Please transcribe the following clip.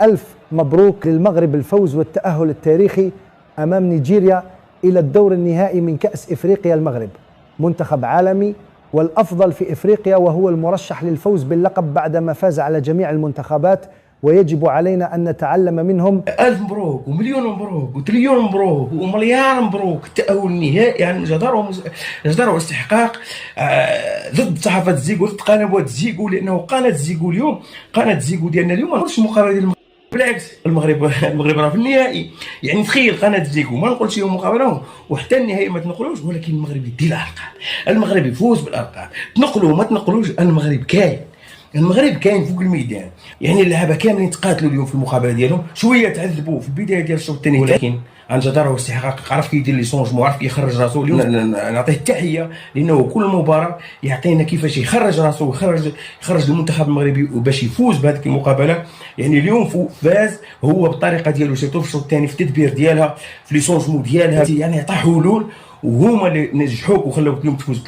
ألف مبروك للمغرب الفوز والتأهل التاريخي أمام نيجيريا إلى الدور النهائي من كأس إفريقيا. المغرب منتخب عالمي والأفضل في إفريقيا، وهو المرشح للفوز باللقب بعدما فاز على جميع المنتخبات، ويجب علينا أن نتعلم منهم. ألف مبروك ومليون مبروك وتريليون مبروك ومليار مبروك. التأهل النهائي يعني جدار واستحقاق ضد صحافة زيكو، ضد قنوات زيكو، لأنه قناة زيكو اليوم، قناة زيكو ديالنا اليوم ما نقولش المقابلة ديال المغرب، بالعكس المغرب راه في النهائي. يعني تخيل قناة زيكو ما نقولش يوم مقابلة وحتى النهائي ما تنقلوش، ولكن المغرب يدي الأرقام، المغرب يفوز بالأرقام. تنقلوا ما تنقلوش، المغرب كاين، المغرب كاين فوق الميدان. يعني اللعابه كاملين تقاتلوا اليوم في المقابله ديالهم، شويه تعذبوا في البدايه ديال الشوط الثاني، ولكن عن جدارة واستحقاق عرف كيدير لي سونجمون، عرف كيخرج راسو. اليوم نعطيه التحيه لانه كل مباراه يعطينا كيفاش يخرج راسو ويخرج المنتخب المغربي باش يفوز بهذيك المقابله. يعني اليوم فاز هو بالطريقه ديالو، سيرتو في الشوط الثاني في التدبير ديالها، في لي سونجمون ديالها، يعني عطى حلول وهما اللي نجحوك وخلاوك اليوم تفوز.